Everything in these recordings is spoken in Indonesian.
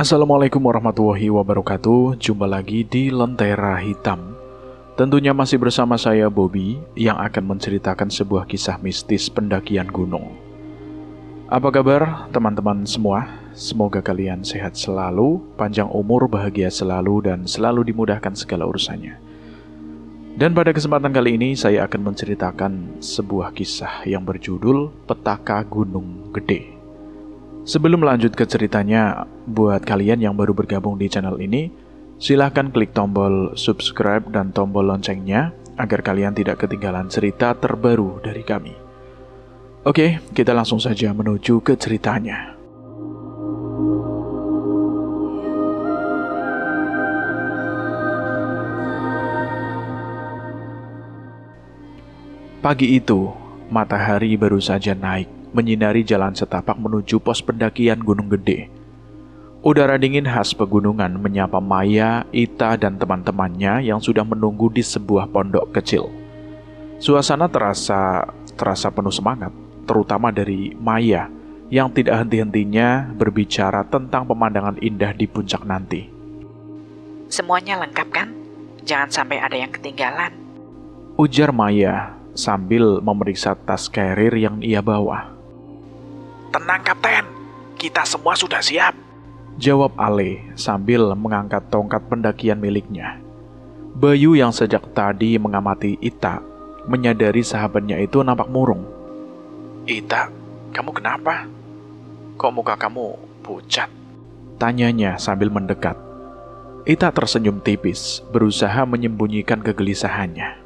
Assalamualaikum warahmatullahi wabarakatuh. Jumpa lagi di Lentera Hitam. Tentunya masih bersama saya Bobby yang akan menceritakan sebuah kisah mistis pendakian gunung. Apa kabar teman-teman semua? Semoga kalian sehat selalu, panjang umur, bahagia selalu, dan selalu dimudahkan segala urusannya. Dan pada kesempatan kali ini saya akan menceritakan sebuah kisah yang berjudul Petaka Gunung Gede. Sebelum lanjut ke ceritanya, buat kalian yang baru bergabung di channel ini, silahkan klik tombol subscribe dan tombol loncengnya agar kalian tidak ketinggalan cerita terbaru dari kami. Oke, kita langsung saja menuju ke ceritanya. Pagi itu, matahari baru saja naik, menyinari jalan setapak menuju pos pendakian Gunung Gede. Udara dingin khas pegunungan menyapa Maya, Ita, dan teman-temannya yang sudah menunggu di sebuah pondok kecil. Suasana terasa penuh semangat, terutama dari Maya yang tidak henti-hentinya berbicara tentang pemandangan indah di puncak nanti. Semuanya lengkap kan? Jangan sampai ada yang ketinggalan. Ujar Maya sambil memeriksa tas carrier yang ia bawa. Tenang Kapten, kita semua sudah siap. Jawab Ale sambil mengangkat tongkat pendakian miliknya. Bayu yang sejak tadi mengamati Ita menyadari sahabatnya itu nampak murung. Ita, kamu kenapa? Kok muka kamu pucat? Tanyanya sambil mendekat. Ita tersenyum tipis, berusaha menyembunyikan kegelisahannya.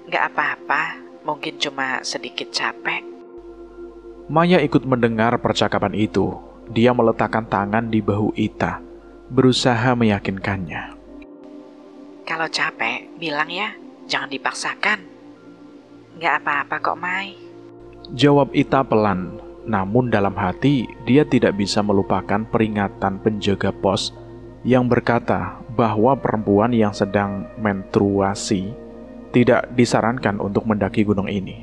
Nggak apa-apa, mungkin cuma sedikit capek. Maya ikut mendengar percakapan itu. Dia meletakkan tangan di bahu Ita, berusaha meyakinkannya. Kalau capek, bilang ya, jangan dipaksakan. Nggak apa-apa kok, Mai. Jawab Ita pelan, namun dalam hati dia tidak bisa melupakan peringatan penjaga pos yang berkata bahwa perempuan yang sedang menstruasi tidak disarankan untuk mendaki gunung ini.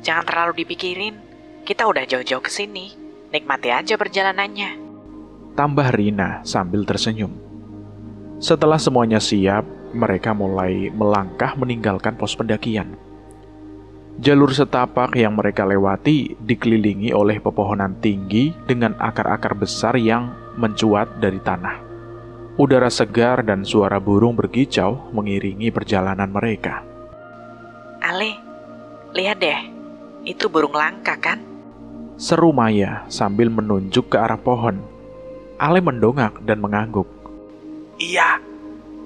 Jangan terlalu dipikirin, kita udah jauh-jauh ke sini. Nikmati aja perjalanannya. Tambah Rina sambil tersenyum. Setelah semuanya siap, mereka mulai melangkah meninggalkan pos pendakian. Jalur setapak yang mereka lewati dikelilingi oleh pepohonan tinggi dengan akar-akar besar yang mencuat dari tanah. Udara segar dan suara burung berkicau mengiringi perjalanan mereka. Ale, lihat deh, itu burung langka kan? Seru Maya sambil menunjuk ke arah pohon. Ale mendongak dan mengangguk. Iya,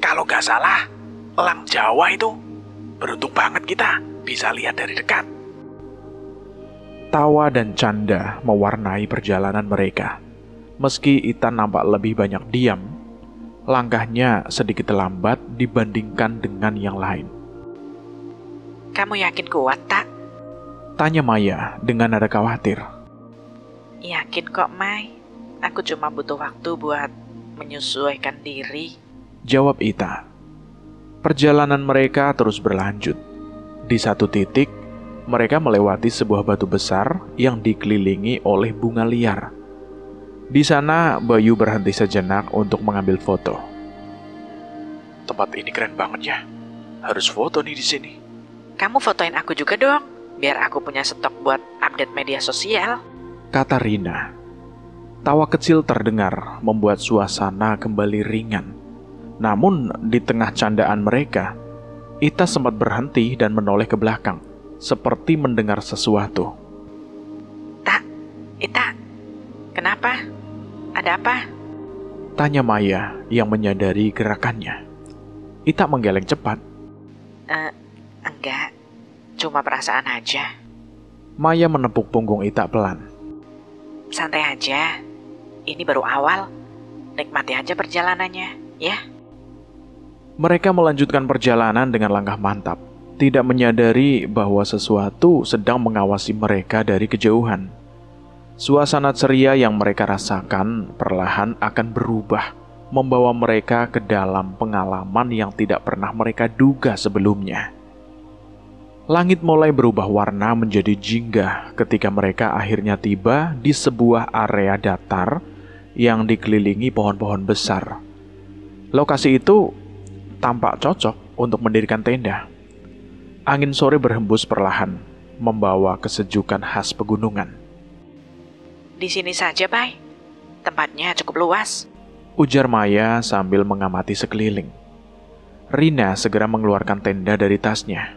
kalau nggak salah, elang Jawa itu. Beruntung banget kita bisa lihat dari dekat. Tawa dan canda mewarnai perjalanan mereka. Meski Ita nampak lebih banyak diam, langkahnya sedikit lambat dibandingkan dengan yang lain. Kamu yakin kuat, tak? Tanya Maya dengan nada khawatir. Yakin kok, Mai. Aku cuma butuh waktu buat menyesuaikan diri. Jawab Ita. Perjalanan mereka terus berlanjut. Di satu titik, mereka melewati sebuah batu besar yang dikelilingi oleh bunga liar. Di sana, Bayu berhenti sejenak untuk mengambil foto. Tempat ini keren banget ya. Harus foto nih di sini. Kamu fotoin aku juga dong, biar aku punya stok buat update media sosial. Kata Rina. Tawa kecil terdengar membuat suasana kembali ringan. Namun di tengah candaan mereka, Ita sempat berhenti dan menoleh ke belakang, seperti mendengar sesuatu. Tak, Ita, kenapa? Ada apa? Tanya Maya yang menyadari gerakannya. Ita menggeleng cepat. Enggak, cuma perasaan aja. Maya menepuk punggung Ita pelan. Santai aja, ini baru awal. Nikmati aja perjalanannya, ya. Mereka melanjutkan perjalanan dengan langkah mantap, tidak menyadari bahwa sesuatu sedang mengawasi mereka dari kejauhan. Suasana ceria yang mereka rasakan perlahan akan berubah, membawa mereka ke dalam pengalaman yang tidak pernah mereka duga sebelumnya. Langit mulai berubah warna menjadi jingga ketika mereka akhirnya tiba di sebuah area datar yang dikelilingi pohon-pohon besar. Lokasi itu tampak cocok untuk mendirikan tenda. Angin sore berhembus perlahan, membawa kesejukan khas pegunungan. Di sini saja, Bay. Tempatnya cukup luas. Ujar Maya sambil mengamati sekeliling. Rina segera mengeluarkan tenda dari tasnya.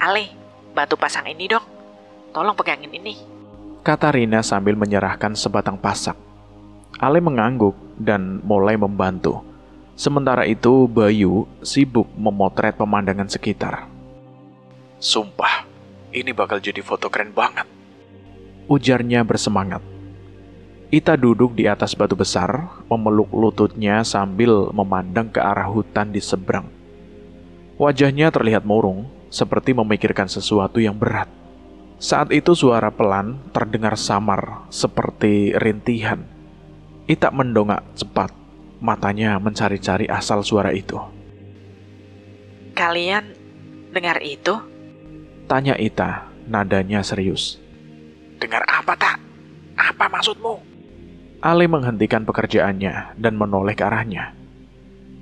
Ale, bantu pasang ini dong. Tolong pegangin ini. Kata Rina sambil menyerahkan sebatang pasak. Ale mengangguk dan mulai membantu. Sementara itu Bayu sibuk memotret pemandangan sekitar. Sumpah, ini bakal jadi foto keren banget. Ujarnya bersemangat. Ita duduk di atas batu besar, memeluk lututnya sambil memandang ke arah hutan di seberang. Wajahnya terlihat murung, seperti memikirkan sesuatu yang berat. Saat itu suara pelan terdengar samar, seperti rintihan. Ita mendongak cepat, matanya mencari-cari asal suara itu. Kalian dengar itu? Tanya Ita, nadanya serius. Dengar apa, Tak? Apa maksudmu? Ale menghentikan pekerjaannya dan menoleh ke arahnya.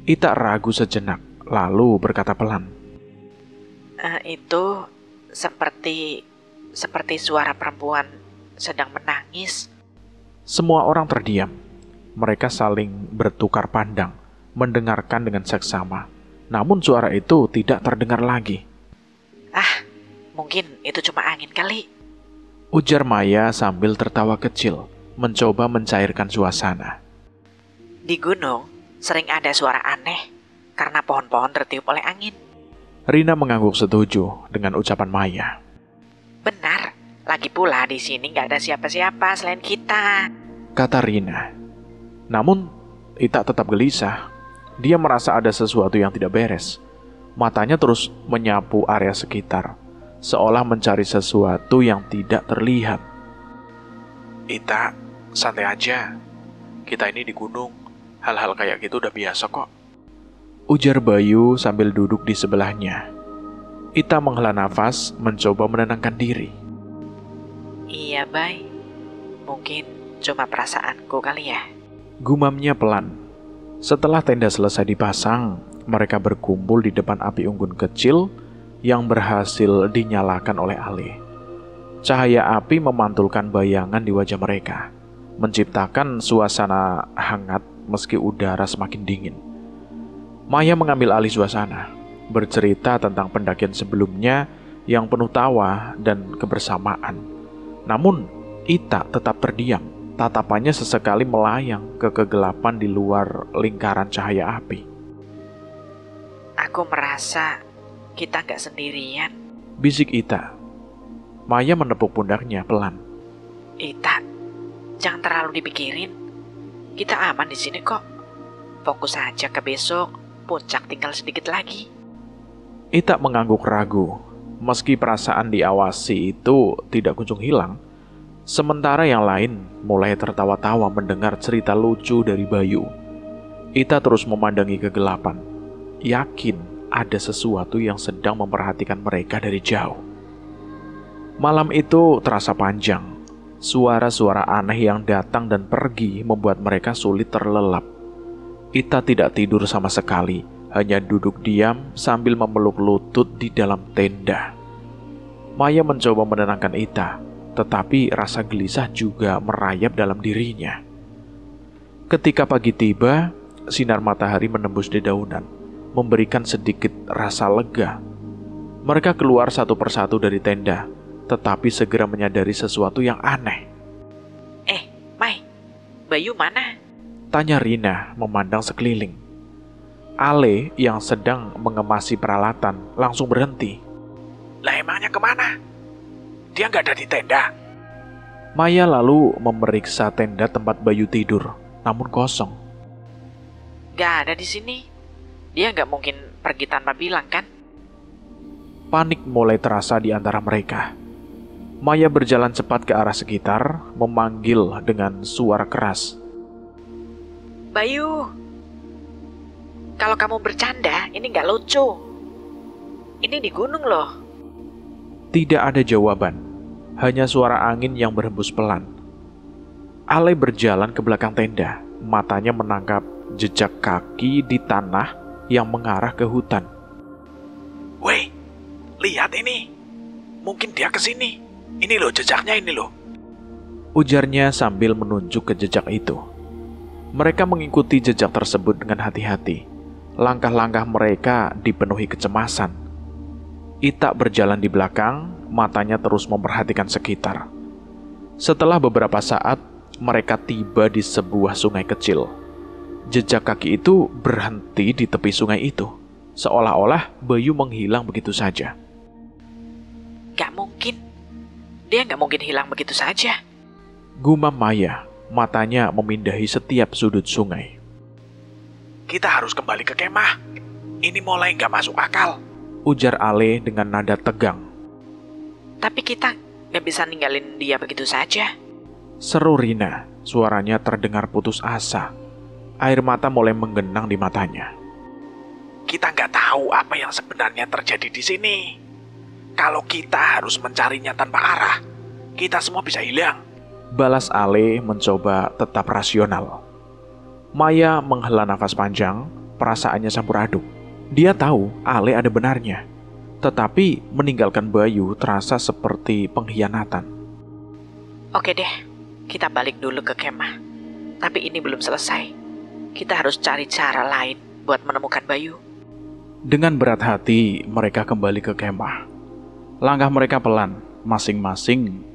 Ita ragu sejenak, lalu berkata pelan. Itu seperti suara perempuan sedang menangis. Semua orang terdiam. Mereka saling bertukar pandang, mendengarkan dengan seksama. Namun suara itu tidak terdengar lagi. Mungkin itu cuma angin kali. Ujar Maya sambil tertawa kecil, mencoba mencairkan suasana. Di gunung sering ada suara aneh karena pohon-pohon tertiup oleh angin. Rina mengangguk setuju dengan ucapan Maya. Benar, lagi pula di sini nggak ada siapa-siapa selain kita. Kata Rina. Namun, Ita tetap gelisah. Dia merasa ada sesuatu yang tidak beres. Matanya terus menyapu area sekitar, seolah mencari sesuatu yang tidak terlihat. Ita, santai aja. Kita ini di gunung. Hal-hal kayak gitu udah biasa kok. Ujar Bayu sambil duduk di sebelahnya. Ita menghela nafas, mencoba menenangkan diri. Iya, Bay. Mungkin cuma perasaanku kali ya. Gumamnya pelan. Setelah tenda selesai dipasang, mereka berkumpul di depan api unggun kecil yang berhasil dinyalakan oleh Ale. Cahaya api memantulkan bayangan di wajah mereka, menciptakan suasana hangat meski udara semakin dingin. Maya mengambil alih suasana, bercerita tentang pendakian sebelumnya yang penuh tawa dan kebersamaan. Namun, Ita tetap terdiam. Tatapannya sesekali melayang ke kegelapan di luar lingkaran cahaya api. Aku merasa kita nggak sendirian. Bisik Ita. Maya menepuk pundaknya pelan. Ita, jangan terlalu dipikirin. Kita aman di sini kok. Fokus aja ke besok. Puncak tinggal sedikit lagi. Ita mengangguk ragu. Meski perasaan diawasi itu tidak kunjung hilang, sementara yang lain mulai tertawa-tawa mendengar cerita lucu dari Bayu. Ita terus memandangi kegelapan, yakin ada sesuatu yang sedang memperhatikan mereka dari jauh. Malam itu terasa panjang. Suara-suara aneh yang datang dan pergi membuat mereka sulit terlelap. Ita tidak tidur sama sekali, hanya duduk diam sambil memeluk lutut di dalam tenda. Maya mencoba menenangkan Ita, tetapi rasa gelisah juga merayap dalam dirinya. Ketika pagi tiba, sinar matahari menembus dedaunan, memberikan sedikit rasa lega. Mereka keluar satu persatu dari tenda, tetapi segera menyadari sesuatu yang aneh. Mai, Bayu mana? Tanya Rina memandang sekeliling. Ale yang sedang mengemasi peralatan langsung berhenti. Lah emangnya kemana? Dia nggak ada di tenda. Maya lalu memeriksa tenda tempat Bayu tidur, namun kosong. Gak ada di sini. Dia nggak mungkin pergi tanpa bilang kan? Panik mulai terasa di antara mereka. Maya berjalan cepat ke arah sekitar, memanggil dengan suara keras. Bayu, kalau kamu bercanda, ini nggak lucu. Ini di gunung loh. Tidak ada jawaban, hanya suara angin yang berhembus pelan. Ale berjalan ke belakang tenda, matanya menangkap jejak kaki di tanah yang mengarah ke hutan. Weh, lihat ini. Mungkin dia ke sini. Ini loh jejaknya ini loh. Ujarnya sambil menunjuk ke jejak itu. Mereka mengikuti jejak tersebut dengan hati-hati. Langkah-langkah mereka dipenuhi kecemasan. Ita berjalan di belakang, matanya terus memperhatikan sekitar. Setelah beberapa saat, mereka tiba di sebuah sungai kecil. Jejak kaki itu berhenti di tepi sungai itu, seolah-olah Bayu menghilang begitu saja. Gak mungkin. Dia gak mungkin hilang begitu saja. Gumam Maya, matanya memindahi setiap sudut sungai. Kita harus kembali ke kemah. Ini mulai gak masuk akal. Ujar Ale dengan nada tegang. Tapi kita gak bisa ninggalin dia begitu saja. Seru Rina, suaranya terdengar putus asa. Air mata mulai menggenang di matanya. Kita nggak tahu apa yang sebenarnya terjadi di sini. Kalau kita harus mencarinya tanpa arah, kita semua bisa hilang. Balas Ale mencoba tetap rasional. Maya menghela nafas panjang, perasaannya campur aduk. Dia tahu Ale ada benarnya, tetapi meninggalkan Bayu terasa seperti pengkhianatan. Oke deh, kita balik dulu ke kemah. Tapi ini belum selesai. Kita harus cari cara lain buat menemukan Bayu. Dengan berat hati, mereka kembali ke kemah. Langkah mereka pelan, masing-masing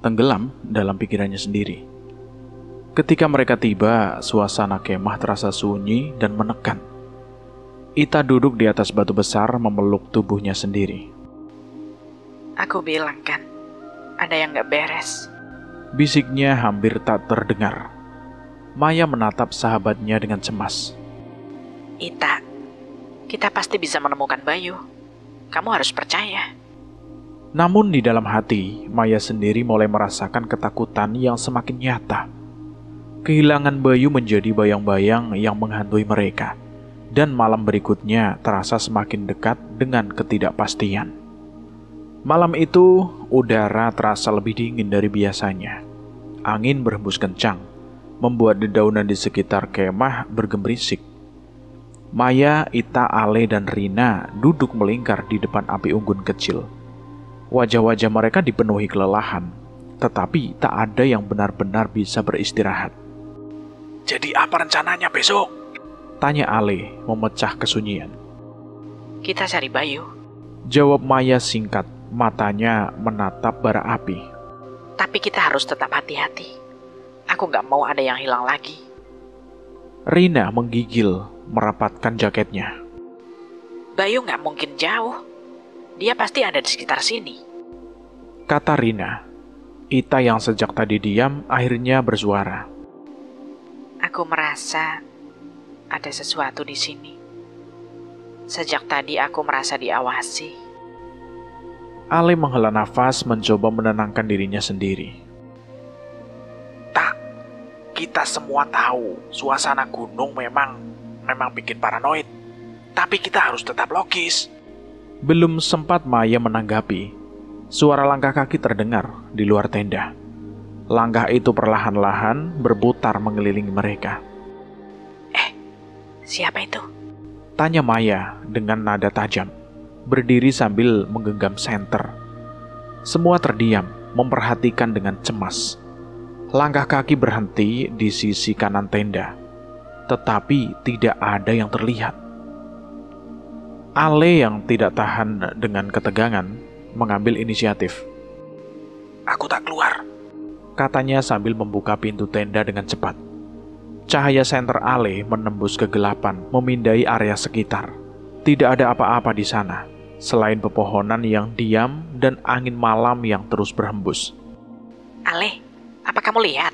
tenggelam dalam pikirannya sendiri. Ketika mereka tiba, suasana kemah terasa sunyi dan menekan. Ita duduk di atas batu besar memeluk tubuhnya sendiri. Aku bilang kan, ada yang gak beres. Bisiknya hampir tak terdengar. Maya menatap sahabatnya dengan cemas. Ita, kita pasti bisa menemukan Bayu. Kamu harus percaya. Namun di dalam hati, Maya sendiri mulai merasakan ketakutan yang semakin nyata. Kehilangan Bayu menjadi bayang-bayang yang menghantui mereka. Dan malam berikutnya terasa semakin dekat dengan ketidakpastian. Malam itu, udara terasa lebih dingin dari biasanya. Angin berhembus kencang, membuat dedaunan di sekitar kemah bergemerisik. Maya, Ita, Ale, dan Rina duduk melingkar di depan api unggun kecil. Wajah-wajah mereka dipenuhi kelelahan, tetapi tak ada yang benar-benar bisa beristirahat. Jadi apa rencananya besok? Tanya Ale, memecah kesunyian. Kita cari Bayu. Jawab Maya singkat, matanya menatap bara api. Tapi kita harus tetap hati-hati. Aku gak mau ada yang hilang lagi. Rina menggigil, merapatkan jaketnya. Bayu gak mungkin jauh. Dia pasti ada di sekitar sini. Kata Rina. Ita yang sejak tadi diam akhirnya bersuara. Aku merasa ada sesuatu di sini. Sejak tadi aku merasa diawasi. Ale menghela nafas mencoba menenangkan dirinya sendiri. Tak, kita semua tahu suasana gunung memang bikin paranoid. Tapi kita harus tetap logis. Belum sempat Maya menanggapi, suara langkah kaki terdengar di luar tenda. Langkah itu perlahan-lahan berputar mengelilingi mereka. Siapa itu? Tanya Maya dengan nada tajam, berdiri sambil menggenggam senter. Semua terdiam, memperhatikan dengan cemas. Langkah kaki berhenti di sisi kanan tenda, tetapi tidak ada yang terlihat. Ale yang tidak tahan dengan ketegangan mengambil inisiatif. Aku tak keluar, Katanya sambil membuka pintu tenda dengan cepat. Cahaya senter Ale menembus kegelapan, memindai area sekitar. Tidak ada apa-apa di sana, selain pepohonan yang diam dan angin malam yang terus berhembus. Ale, apa kamu lihat?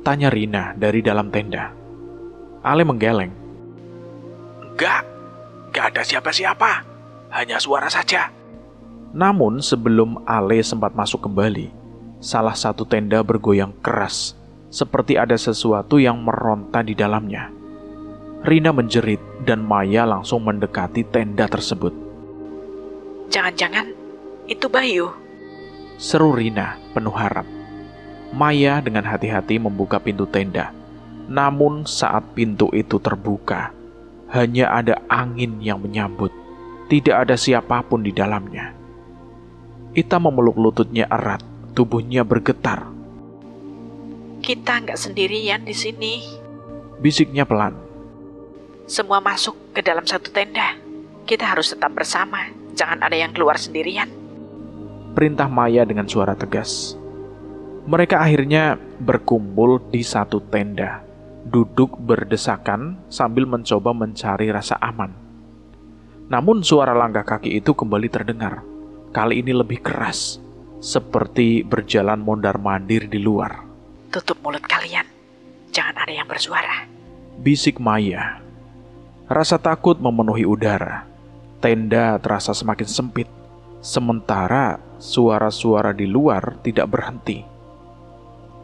Tanya Rina dari dalam tenda. Ale menggeleng. Enggak ada siapa-siapa. Hanya suara saja. Namun sebelum Ale sempat masuk kembali, salah satu tenda bergoyang keras, seperti ada sesuatu yang meronta di dalamnya. Rina menjerit dan Maya langsung mendekati tenda tersebut. Jangan-jangan itu Bayu. Seru Rina penuh harap. Maya dengan hati-hati membuka pintu tenda. Namun saat pintu itu terbuka, hanya ada angin yang menyambut. Tidak ada siapapun di dalamnya. Ita memeluk lututnya erat, tubuhnya bergetar. Kita nggak sendirian di sini. Bisiknya pelan. Semua masuk ke dalam satu tenda. Kita harus tetap bersama. Jangan ada yang keluar sendirian. Perintah Maya dengan suara tegas. Mereka akhirnya berkumpul di satu tenda, duduk berdesakan sambil mencoba mencari rasa aman. Namun suara langkah kaki itu kembali terdengar. Kali ini lebih keras, seperti berjalan mondar-mandir di luar. Tutup mulut kalian. Jangan ada yang bersuara. Bisik Maya. Rasa takut memenuhi udara. Tenda terasa semakin sempit, sementara suara-suara di luar tidak berhenti.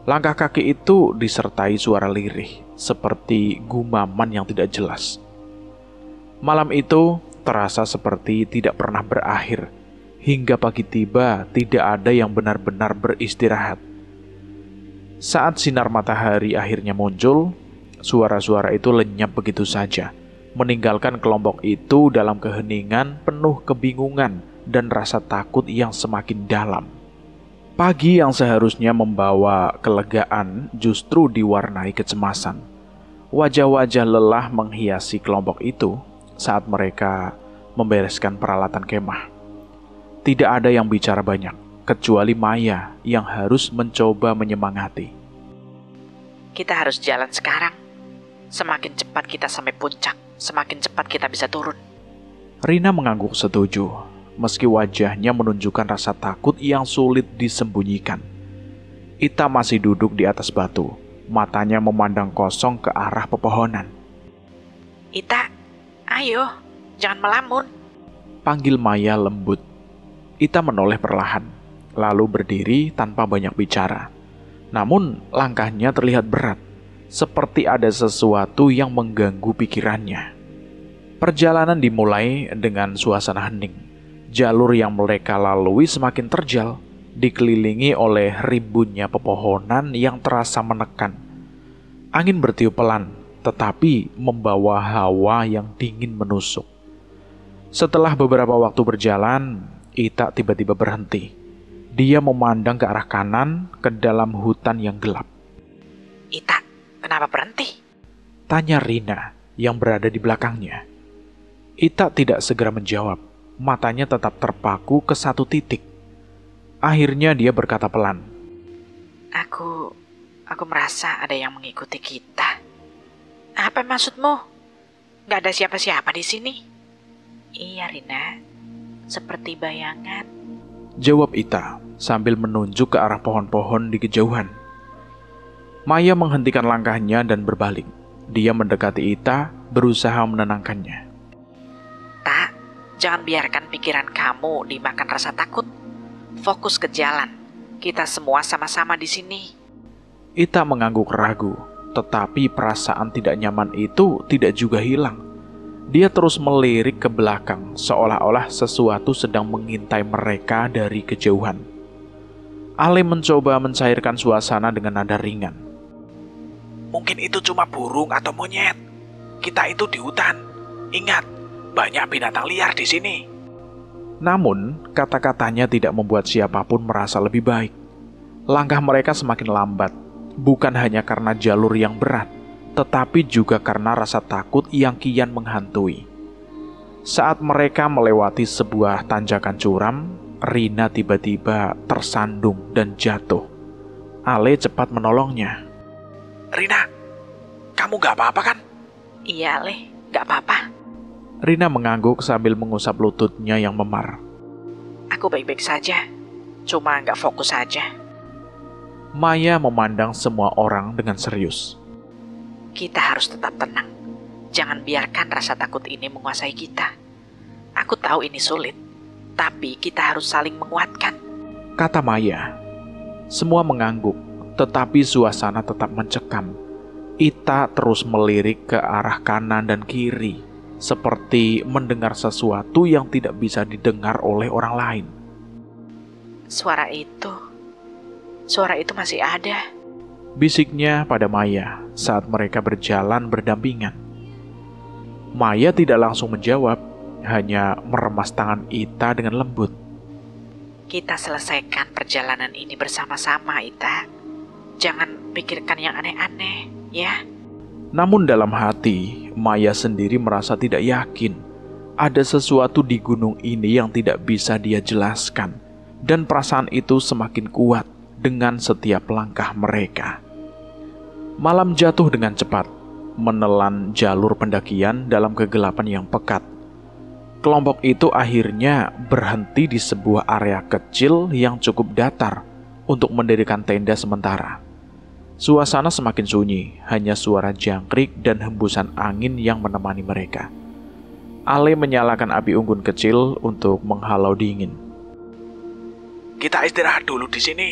Langkah kaki itu disertai suara lirih, seperti gumaman yang tidak jelas. Malam itu terasa seperti tidak pernah berakhir. Hingga pagi tiba, tidak ada yang benar-benar beristirahat. Saat sinar matahari akhirnya muncul, suara-suara itu lenyap begitu saja, meninggalkan kelompok itu dalam keheningan penuh kebingungan dan rasa takut yang semakin dalam. Pagi yang seharusnya membawa kelegaan justru diwarnai kecemasan. Wajah-wajah lelah menghiasi kelompok itu saat mereka membereskan peralatan kemah. Tidak ada yang bicara banyak, kecuali Maya yang harus mencoba menyemangati. Kita harus jalan sekarang. Semakin cepat kita sampai puncak, semakin cepat kita bisa turun. Rina mengangguk setuju, meski wajahnya menunjukkan rasa takut yang sulit disembunyikan. Ita masih duduk di atas batu, matanya memandang kosong ke arah pepohonan. Ita, ayo, jangan melamun. Panggil Maya lembut. Ita menoleh perlahan, lalu berdiri tanpa banyak bicara. Namun langkahnya terlihat berat, seperti ada sesuatu yang mengganggu pikirannya. Perjalanan dimulai dengan suasana hening. Jalur yang mereka lalui semakin terjal, dikelilingi oleh rimbunnya pepohonan yang terasa menekan. Angin bertiup pelan, tetapi membawa hawa yang dingin menusuk. Setelah beberapa waktu berjalan, Ita tiba-tiba berhenti. Dia memandang ke arah kanan, ke dalam hutan yang gelap. Ita, kenapa berhenti? Tanya Rina yang berada di belakangnya. Ita tidak segera menjawab. Matanya tetap terpaku ke satu titik. Akhirnya dia berkata pelan. Aku merasa ada yang mengikuti kita. Apa maksudmu? Gak ada siapa-siapa di sini. Iya, Rina. Seperti bayangan. Jawab Ita sambil menunjuk ke arah pohon-pohon di kejauhan. Maya menghentikan langkahnya dan berbalik. Dia mendekati Ita, berusaha menenangkannya. Tak, jangan biarkan pikiran kamu dimakan rasa takut. Fokus ke jalan. Kita semua sama-sama di sini. Ita mengangguk ragu, tetapi perasaan tidak nyaman itu tidak juga hilang. Dia terus melirik ke belakang, seolah-olah sesuatu sedang mengintai mereka dari kejauhan. Ale mencoba mencairkan suasana dengan nada ringan. Mungkin itu cuma burung atau monyet. Kita itu di hutan. Ingat, banyak binatang liar di sini. Namun, kata-katanya tidak membuat siapapun merasa lebih baik. Langkah mereka semakin lambat, bukan hanya karena jalur yang berat, tetapi juga karena rasa takut yang kian menghantui. Saat mereka melewati sebuah tanjakan curam, Rina tiba-tiba tersandung dan jatuh. Ale cepat menolongnya. Rina, kamu gak apa-apa kan? Iya, Le, gak apa-apa. Rina mengangguk sambil mengusap lututnya yang memar. Aku baik-baik saja, cuma gak fokus saja. Maya memandang semua orang dengan serius. Kita harus tetap tenang. Jangan biarkan rasa takut ini menguasai kita. Aku tahu ini sulit, tapi kita harus saling menguatkan. Kata Maya. Semua mengangguk, tetapi suasana tetap mencekam. Ita terus melirik ke arah kanan dan kiri, seperti mendengar sesuatu yang tidak bisa didengar oleh orang lain. Suara itu suara itu masih ada. Bisiknya pada Maya saat mereka berjalan berdampingan. Maya tidak langsung menjawab, hanya meremas tangan Ita dengan lembut. Kita selesaikan perjalanan ini bersama-sama, Ita. Jangan pikirkan yang aneh-aneh, ya. Namun dalam hati, Maya sendiri merasa tidak yakin. Ada sesuatu di gunung ini yang tidak bisa dia jelaskan. Dan perasaan itu semakin kuat dengan setiap langkah mereka. Malam jatuh dengan cepat, menelan jalur pendakian dalam kegelapan yang pekat. Kelompok itu akhirnya berhenti di sebuah area kecil yang cukup datar untuk mendirikan tenda sementara. Suasana semakin sunyi, hanya suara jangkrik dan hembusan angin yang menemani mereka. Ale menyalakan api unggun kecil untuk menghalau dingin. Kita istirahat dulu di sini.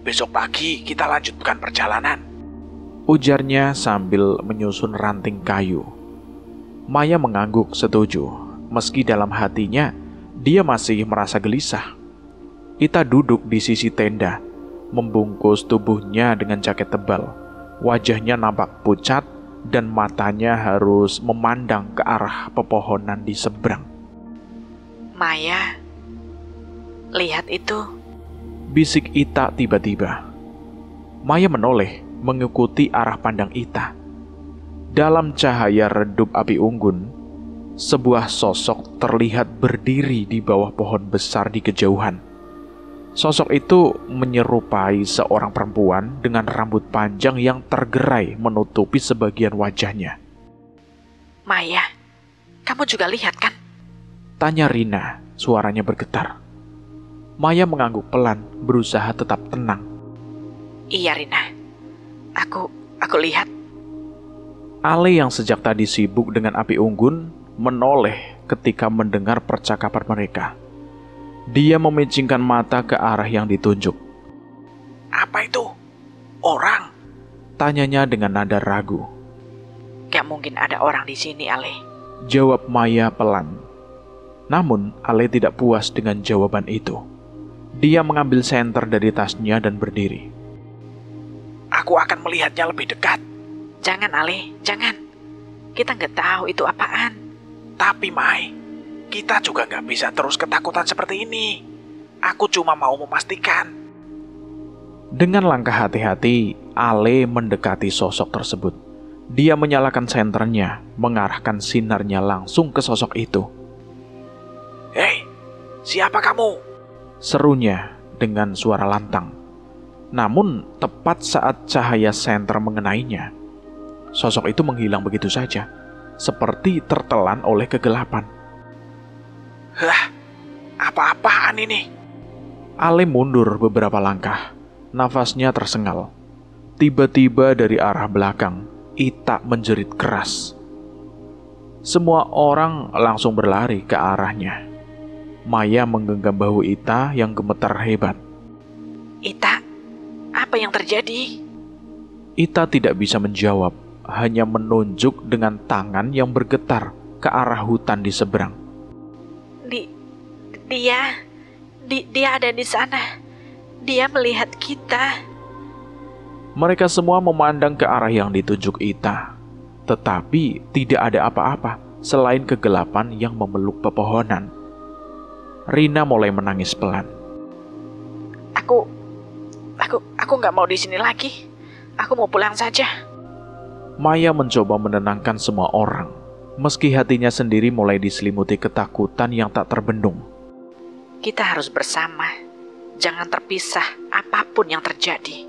Besok pagi kita lanjutkan perjalanan, ujarnya sambil menyusun ranting kayu. Maya mengangguk setuju. Meski dalam hatinya, dia masih merasa gelisah. Ita duduk di sisi tenda, membungkus tubuhnya dengan jaket tebal. Wajahnya nampak pucat dan matanya harus memandang ke arah pepohonan di seberang. Maya, lihat itu. Bisik Ita tiba-tiba. Maya menoleh mengikuti arah pandang Ita. Dalam cahaya redup api unggun, sebuah sosok terlihat berdiri di bawah pohon besar di kejauhan. Sosok itu menyerupai seorang perempuan dengan rambut panjang yang tergerai menutupi sebagian wajahnya. Maya, kamu juga lihat kan? Tanya Rina, suaranya bergetar. Maya mengangguk pelan, berusaha tetap tenang. Iya, Rina. Aku lihat. Ale yang sejak tadi sibuk dengan api unggun menoleh ketika mendengar percakapan mereka. Dia memicingkan mata ke arah yang ditunjuk. Apa itu? Orang? Tanyanya dengan nada ragu. Gak mungkin ada orang di sini, Ale. Jawab Maya pelan. Namun, Ale tidak puas dengan jawaban itu. Dia mengambil senter dari tasnya dan berdiri. Aku akan melihatnya lebih dekat. Jangan, Ale, jangan. Kita nggak tahu itu apaan. Tapi Mai, kita juga nggak bisa terus ketakutan seperti ini. Aku cuma mau memastikan. Dengan langkah hati-hati, Ale mendekati sosok tersebut. Dia menyalakan senternya, mengarahkan sinarnya langsung ke sosok itu. Hei, siapa kamu? Serunya dengan suara lantang. Namun, tepat saat cahaya senter mengenainya, sosok itu menghilang begitu saja, seperti tertelan oleh kegelapan. Hah, apa-apaan ini? Ale mundur beberapa langkah, nafasnya tersengal. Tiba-tiba dari arah belakang, Ita menjerit keras. Semua orang langsung berlari ke arahnya. Maya menggenggam bahu Ita yang gemetar hebat. Ita, apa yang terjadi? Ita tidak bisa menjawab, hanya menunjuk dengan tangan yang bergetar ke arah hutan di seberang. Dia ada di sana. Dia melihat kita. Mereka semua memandang ke arah yang ditunjuk Ita, tetapi tidak ada apa-apa selain kegelapan yang memeluk pepohonan. Rina mulai menangis pelan. Aku nggak mau di sini lagi. Aku mau pulang saja. Maya mencoba menenangkan semua orang, meski hatinya sendiri mulai diselimuti ketakutan yang tak terbendung. Kita harus bersama. Jangan terpisah apapun yang terjadi.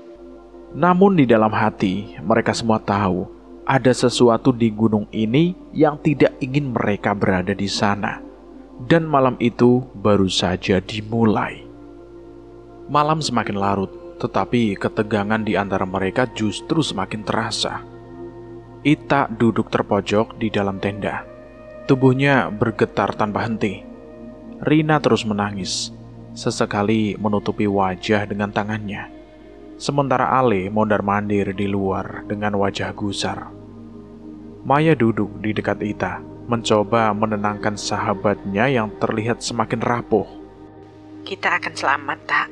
Namun di dalam hati, mereka semua tahu ada sesuatu di gunung ini yang tidak ingin mereka berada di sana. Dan malam itu baru saja dimulai. Malam semakin larut, tetapi ketegangan di antara mereka justru semakin terasa. Ita duduk terpojok di dalam tenda. Tubuhnya bergetar tanpa henti. Rina terus menangis, sesekali menutupi wajah dengan tangannya. Sementara Ale mondar-mandir di luar dengan wajah gusar. Maya duduk di dekat Ita, mencoba menenangkan sahabatnya yang terlihat semakin rapuh. Kita akan selamat, Tak.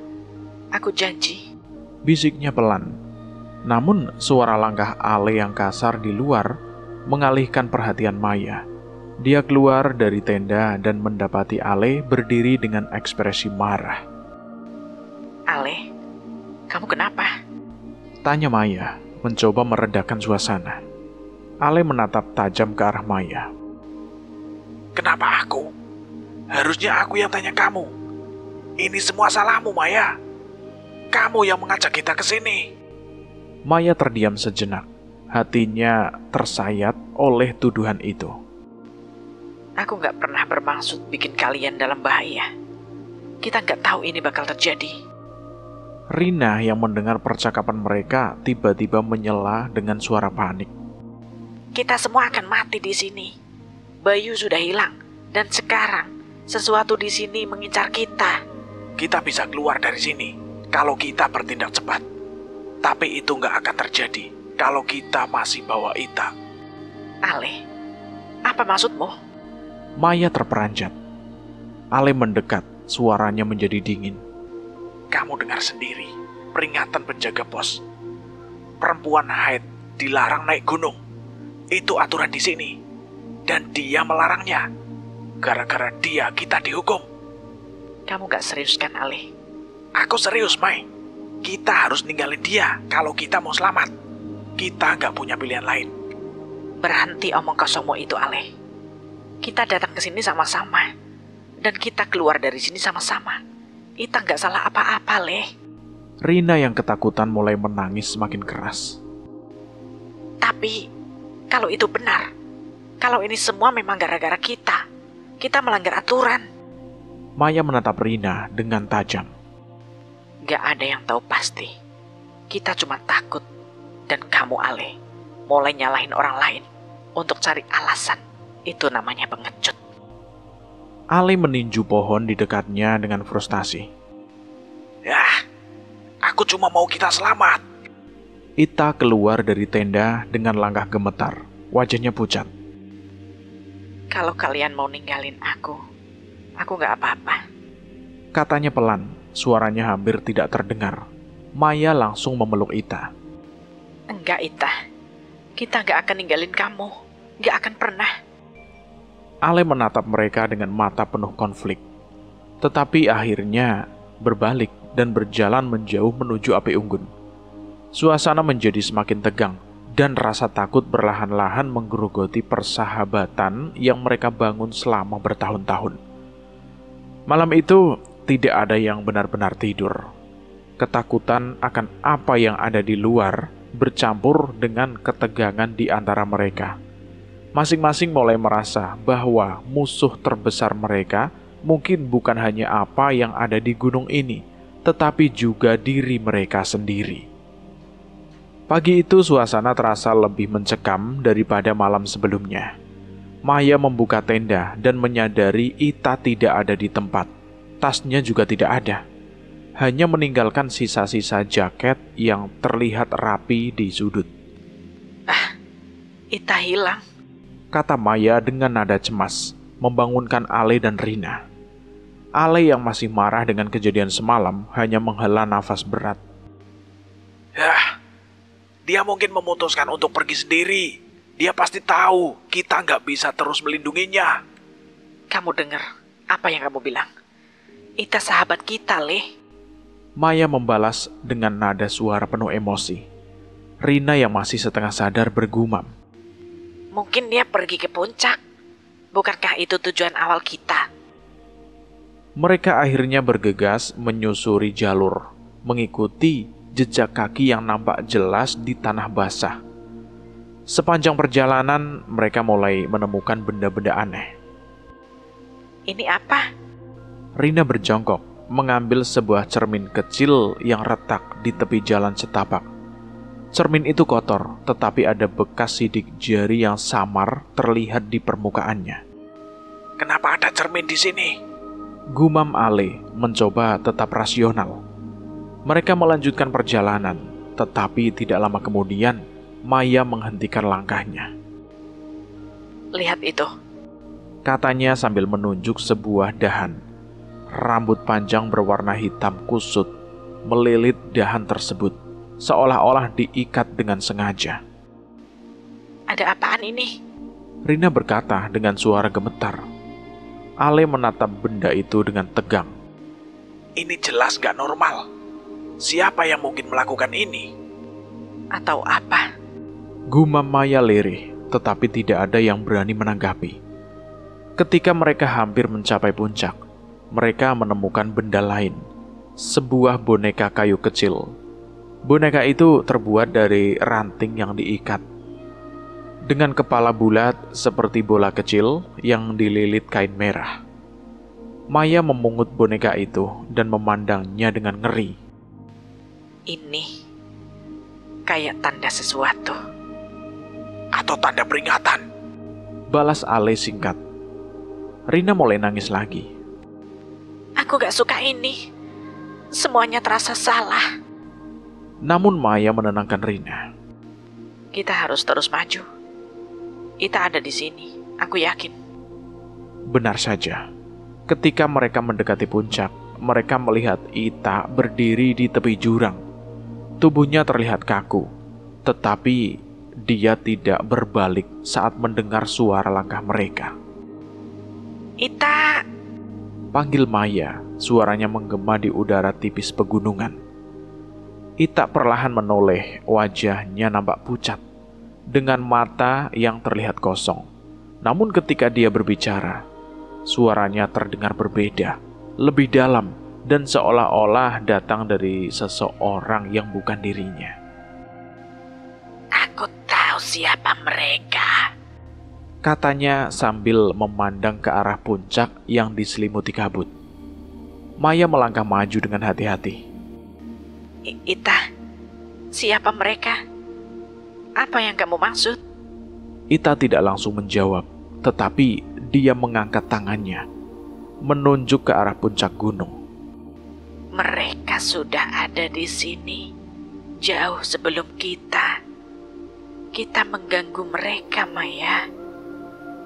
Aku janji. bisiknya pelan. Namun suara langkah Ale yang kasar di luar mengalihkan perhatian Maya. Dia keluar dari tenda dan mendapati Ale berdiri dengan ekspresi marah. Ale, kamu kenapa? Tanya Maya, mencoba meredakan suasana. Ale menatap tajam ke arah Maya. Kenapa aku? Harusnya aku yang tanya kamu. Ini semua salahmu, Maya. Kamu yang mengajak kita ke sini. Maya terdiam sejenak. Hatinya tersayat oleh tuduhan itu. Aku gak pernah bermaksud bikin kalian dalam bahaya. Kita gak tahu ini bakal terjadi. Rina yang mendengar percakapan mereka tiba-tiba menyela dengan suara panik. Kita semua akan mati di sini. Bayu sudah hilang. Dan sekarang sesuatu di sini mengincar kita. Kita bisa keluar dari sini kalau kita bertindak cepat. Tapi itu nggak akan terjadi kalau kita masih bawa Ita. Ale, apa maksudmu? Maya terperanjat. Ale mendekat, suaranya menjadi dingin. Kamu dengar sendiri, peringatan penjaga pos. Perempuan haid dilarang naik gunung. Itu aturan di sini. Dan dia melarangnya. Gara-gara dia kita dihukum. Kamu gak serius kan, Ale? Aku serius, Mai. Kita harus ninggalin dia kalau kita mau selamat. Kita gak punya pilihan lain. Berhenti omong kosongmu itu, Ale. Kita datang ke sini sama-sama. Dan kita keluar dari sini sama-sama. Ita gak salah apa-apa, Le. Rina yang ketakutan mulai menangis semakin keras. Tapi, kalau itu benar, kalau ini semua memang gara-gara kita melanggar aturan. Maya menatap Rina dengan tajam. Gak ada yang tahu pasti. Kita cuma takut. Dan kamu, Ale, mulai nyalahin orang lain untuk cari alasan. Itu namanya pengecut. Ale meninju pohon di dekatnya dengan frustasi. Yah, aku cuma mau kita selamat. Ita keluar dari tenda dengan langkah gemetar. Wajahnya pucat. Kalau kalian mau ninggalin aku gak apa-apa. Katanya pelan, suaranya hampir tidak terdengar. Maya langsung memeluk Ita. Enggak, Ita. Kita gak akan ninggalin kamu. Gak akan pernah. Ale menatap mereka dengan mata penuh konflik. Tetapi akhirnya berbalik dan berjalan menjauh menuju api unggun. Suasana menjadi semakin tegang. Dan rasa takut perlahan-lahan menggerogoti persahabatan yang mereka bangun selama bertahun-tahun. Malam itu tidak ada yang benar-benar tidur. Ketakutan akan apa yang ada di luar bercampur dengan ketegangan di antara mereka. Masing-masing mulai merasa bahwa musuh terbesar mereka mungkin bukan hanya apa yang ada di gunung ini, tetapi juga diri mereka sendiri. Pagi itu suasana terasa lebih mencekam daripada malam sebelumnya. Maya membuka tenda dan menyadari Ita tidak ada di tempat. Tasnya juga tidak ada. Hanya meninggalkan sisa-sisa jaket yang terlihat rapi di sudut. Ita hilang, Kata Maya dengan nada cemas, membangunkan Ale dan Rina. Ale yang masih marah dengan kejadian semalam hanya menghela nafas berat. Yah, dia mungkin memutuskan untuk pergi sendiri. Dia pasti tahu kita nggak bisa terus melindunginya. kamu dengar apa yang kamu bilang? Ita sahabat kita, Le. Maya membalas dengan nada suara penuh emosi. Rina yang masih setengah sadar bergumam. Mungkin dia pergi ke puncak. Bukankah itu tujuan awal kita? Mereka akhirnya bergegas menyusuri jalur, mengikuti jejak kaki yang nampak jelas di tanah basah. Sepanjang perjalanan, mereka mulai menemukan benda-benda aneh. Ini apa? Rina berjongkok, mengambil sebuah cermin kecil yang retak di tepi jalan setapak. Cermin itu kotor, tetapi ada bekas sidik jari yang samar terlihat di permukaannya. Kenapa ada cermin di sini? Gumam Ale mencoba tetap rasional. Mereka melanjutkan perjalanan, tetapi tidak lama kemudian, Maya menghentikan langkahnya. Lihat itu. Katanya sambil menunjuk sebuah dahan. Rambut panjang berwarna hitam kusut, melilit dahan tersebut, seolah-olah diikat dengan sengaja. Ada apaan ini? Rina berkata dengan suara gemetar. Ale menatap benda itu dengan tegang. Ini jelas gak normal. Siapa yang mungkin melakukan ini? Atau apa? Gumam Maya lirih, tetapi tidak ada yang berani menanggapi. Ketika mereka hampir mencapai puncak, mereka menemukan benda lain, sebuah boneka kayu kecil. Boneka itu terbuat dari ranting yang diikat. Dengan kepala bulat seperti bola kecil yang dililit kain merah. Maya memungut boneka itu dan memandangnya dengan ngeri. Ini kayak tanda sesuatu. Atau tanda peringatan? Balas Ale singkat. Rina mulai nangis lagi. Aku gak suka ini. Semuanya terasa salah. Namun Maya menenangkan Rina. Kita harus terus maju. Ita ada di sini, aku yakin. Benar saja. Ketika mereka mendekati puncak, mereka melihat Ita berdiri di tepi jurang. Tubuhnya terlihat kaku, tetapi dia tidak berbalik saat mendengar suara langkah mereka. Ita! Panggil Maya, suaranya menggema di udara tipis pegunungan. Ita perlahan menoleh, wajahnya nampak pucat, dengan mata yang terlihat kosong. Namun ketika dia berbicara, suaranya terdengar berbeda, lebih dalam, dan seolah-olah datang dari seseorang yang bukan dirinya. Aku tahu siapa mereka, Katanya sambil memandang ke arah puncak yang diselimuti kabut. Maya melangkah maju dengan hati-hati. Ita, siapa mereka? Apa yang kamu maksud? Ita tidak langsung menjawab, tetapi dia mengangkat tangannya, menunjuk ke arah puncak gunung. Mereka sudah ada di sini, jauh sebelum kita. Kita mengganggu mereka, Maya.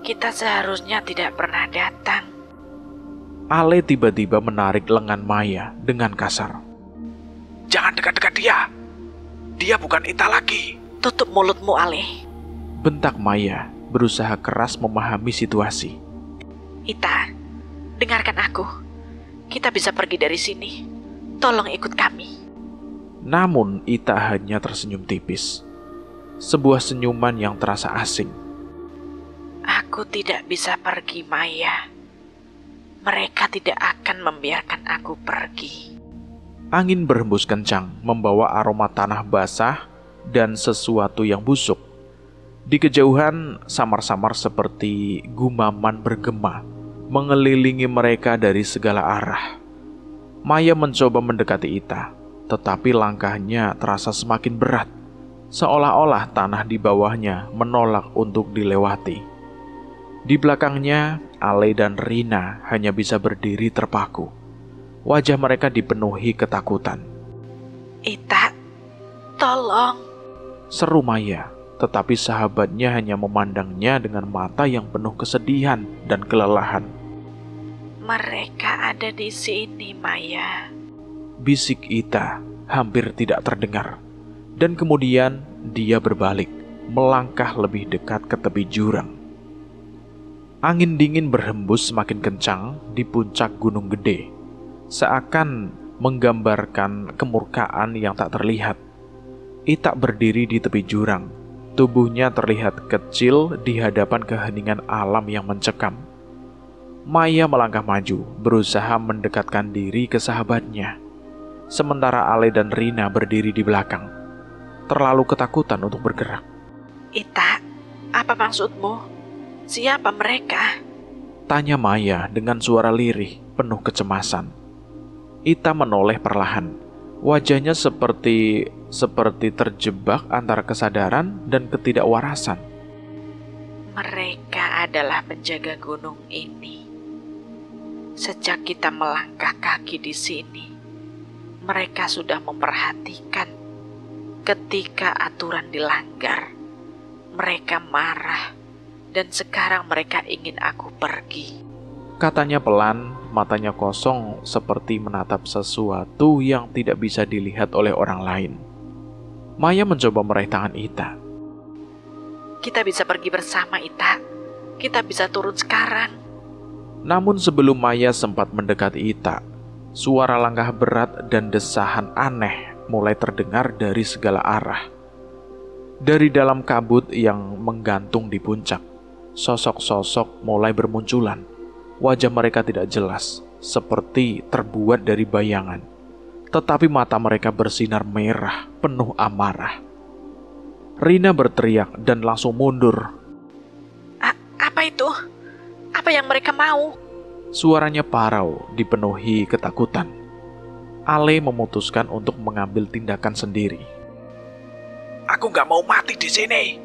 Kita seharusnya tidak pernah datang. Ale tiba-tiba menarik lengan Maya dengan kasar. Jangan dekat-dekat dia. Dia bukan Ita lagi. Tutup mulutmu, Ale. Bentak Maya, berusaha keras memahami situasi. Ita, dengarkan aku. Kita bisa pergi dari sini. Tolong ikut kami. Namun Ita hanya tersenyum tipis. Sebuah senyuman yang terasa asing. Aku tidak bisa pergi, Maya. Mereka tidak akan membiarkan aku pergi. Angin berhembus kencang, membawa aroma tanah basah dan sesuatu yang busuk. Di kejauhan, samar-samar seperti gumaman bergema, mengelilingi mereka dari segala arah. Maya mencoba mendekati Ita, tetapi langkahnya terasa semakin berat, seolah-olah tanah di bawahnya menolak untuk dilewati. Di belakangnya, Ale dan Rina hanya bisa berdiri terpaku. Wajah mereka dipenuhi ketakutan. Ita, tolong. Seru Maya, tetapi sahabatnya hanya memandangnya dengan mata yang penuh kesedihan dan kelelahan. Mereka ada di sini, Maya. Bisik Ita hampir tidak terdengar. Dan kemudian dia berbalik, melangkah lebih dekat ke tepi jurang. Angin dingin berhembus semakin kencang di puncak gunung gede, seakan menggambarkan kemurkaan yang tak terlihat. Ita berdiri di tepi jurang, tubuhnya terlihat kecil di hadapan keheningan alam yang mencekam. Maya melangkah maju, berusaha mendekatkan diri ke sahabatnya, sementara Ale dan Rina berdiri di belakang, terlalu ketakutan untuk bergerak. Ita, apa maksudmu? Siapa mereka? Tanya Maya dengan suara lirih, penuh kecemasan. Ita menoleh perlahan. Wajahnya seperti terjebak antara kesadaran dan ketidakwarasan. Mereka adalah penjaga gunung ini. Sejak kita melangkah kaki di sini, mereka sudah memperhatikan. Ketika aturan dilanggar, mereka marah. Dan sekarang mereka ingin aku pergi. Katanya pelan, matanya kosong seperti menatap sesuatu yang tidak bisa dilihat oleh orang lain. Maya mencoba meraih tangan Ita. Kita bisa pergi bersama, Ita. Kita bisa turun sekarang. Namun sebelum Maya sempat mendekati Ita, suara langkah berat dan desahan aneh mulai terdengar dari segala arah. Dari dalam kabut yang menggantung di puncak, sosok-sosok mulai bermunculan. Wajah mereka tidak jelas, seperti terbuat dari bayangan. Tetapi mata mereka bersinar merah, penuh amarah. Rina berteriak dan langsung mundur. Apa itu? Apa yang mereka mau? Suaranya parau, dipenuhi ketakutan. Ale memutuskan untuk mengambil tindakan sendiri. Aku nggak mau mati di sini.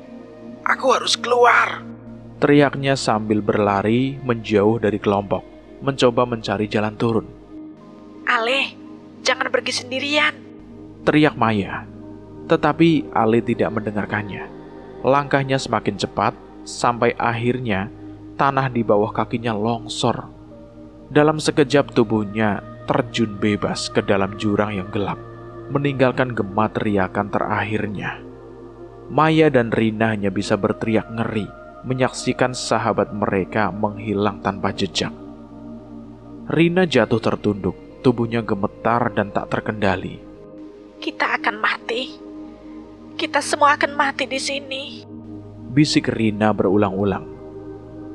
Aku harus keluar. Teriaknya sambil berlari menjauh dari kelompok, mencoba mencari jalan turun. Ale, jangan pergi sendirian. Teriak Maya. Tetapi Ale tidak mendengarkannya. Langkahnya semakin cepat, sampai akhirnya tanah di bawah kakinya longsor. Dalam sekejap tubuhnya terjun bebas ke dalam jurang yang gelap, meninggalkan gema teriakan terakhirnya. Maya dan Rina hanya bisa berteriak ngeri, menyaksikan sahabat mereka menghilang tanpa jejak. Rina jatuh tertunduk, tubuhnya gemetar dan tak terkendali. Kita akan mati. Kita semua akan mati di sini. Bisik Rina berulang-ulang.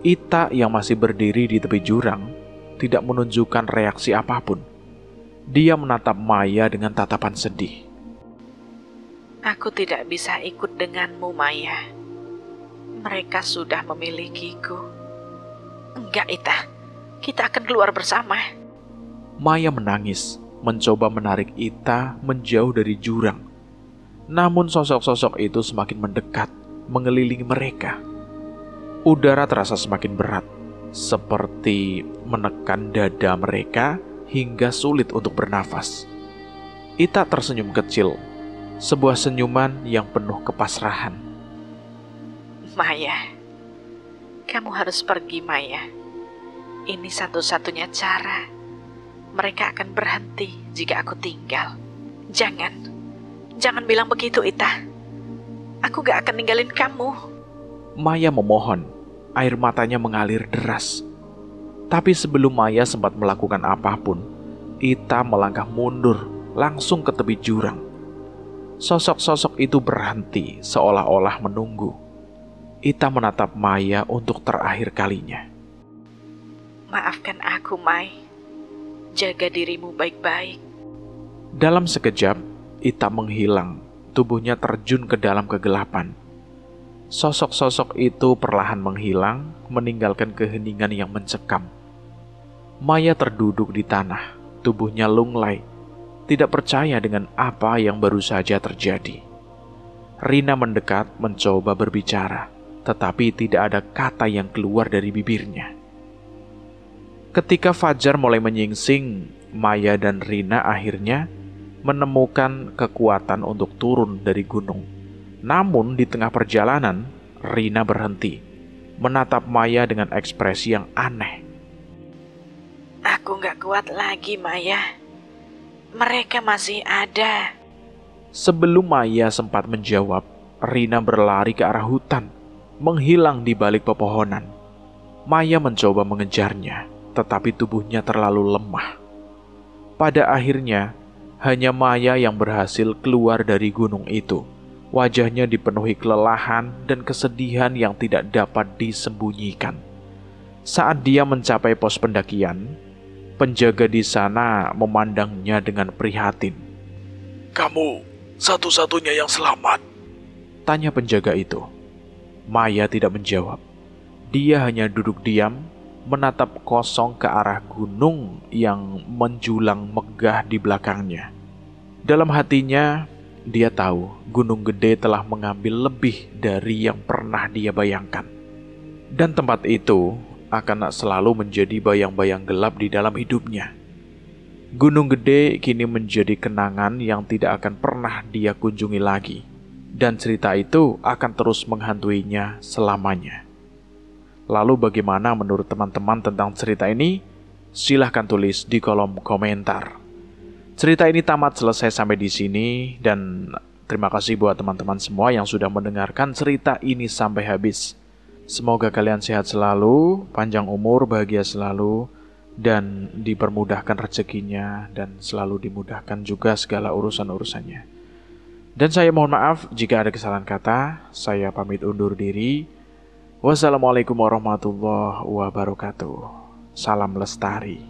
Ita yang masih berdiri di tepi jurang tidak menunjukkan reaksi apapun. Dia menatap Maya dengan tatapan sedih. Aku tidak bisa ikut denganmu, Maya. Mereka sudah memilikiku. Enggak, Ita. Kita akan keluar bersama. Maya menangis, mencoba menarik Ita menjauh dari jurang. Namun sosok-sosok itu semakin mendekat, mengelilingi mereka. Udara terasa semakin berat, seperti menekan dada mereka hingga sulit untuk bernafas. Ita tersenyum kecil, sebuah senyuman yang penuh kepasrahan. Maya, kamu harus pergi, Maya. Ini satu-satunya cara. Mereka akan berhenti jika aku tinggal. Jangan bilang begitu, Ita. Aku gak akan ninggalin kamu. Maya memohon, air matanya mengalir deras. Tapi sebelum Maya sempat melakukan apapun, Ita melangkah mundur, langsung ke tepi jurang. Sosok-sosok itu berhenti, seolah-olah menunggu. Ita menatap Maya untuk terakhir kalinya. Maafkan aku, Mai. Jaga dirimu baik-baik. Dalam sekejap, Ita menghilang, tubuhnya terjun ke dalam kegelapan. Sosok-sosok itu perlahan menghilang, meninggalkan keheningan yang mencekam. Maya terduduk di tanah, tubuhnya lunglai, tidak percaya dengan apa yang baru saja terjadi. Rina mendekat, mencoba berbicara, tetapi tidak ada kata yang keluar dari bibirnya. Ketika fajar mulai menyingsing, Maya dan Rina akhirnya menemukan kekuatan untuk turun dari gunung. Namun di tengah perjalanan, Rina berhenti, menatap Maya dengan ekspresi yang aneh. Aku gak kuat lagi, Maya. Mereka masih ada. Sebelum Maya sempat menjawab, Rina berlari ke arah hutan, menghilang di balik pepohonan. Maya mencoba mengejarnya, tetapi tubuhnya terlalu lemah. Pada akhirnya, hanya Maya yang berhasil keluar dari gunung itu. Wajahnya dipenuhi kelelahan dan kesedihan yang tidak dapat disembunyikan. Saat dia mencapai pos pendakian, penjaga di sana memandangnya dengan prihatin. Kamu satu-satunya yang selamat? Tanya penjaga itu. Maya tidak menjawab. Dia hanya duduk diam, menatap kosong ke arah gunung yang menjulang megah di belakangnya. Dalam hatinya, dia tahu Gunung Gede telah mengambil lebih dari yang pernah dia bayangkan. Dan tempat itu akan selalu menjadi bayang-bayang gelap di dalam hidupnya. Gunung Gede kini menjadi kenangan yang tidak akan pernah dia kunjungi lagi. Dan cerita itu akan terus menghantuinya selamanya. Lalu bagaimana menurut teman-teman tentang cerita ini? Silahkan tulis di kolom komentar. Cerita ini tamat selesai sampai di sini, dan terima kasih buat teman-teman semua yang sudah mendengarkan cerita ini sampai habis. Semoga kalian sehat selalu, panjang umur, bahagia selalu, dan dipermudahkan rezekinya, dan selalu dimudahkan juga segala urusan-urusannya. Dan saya mohon maaf jika ada kesalahan kata. Saya pamit undur diri. Wassalamualaikum warahmatullahi wabarakatuh. Salam lestari.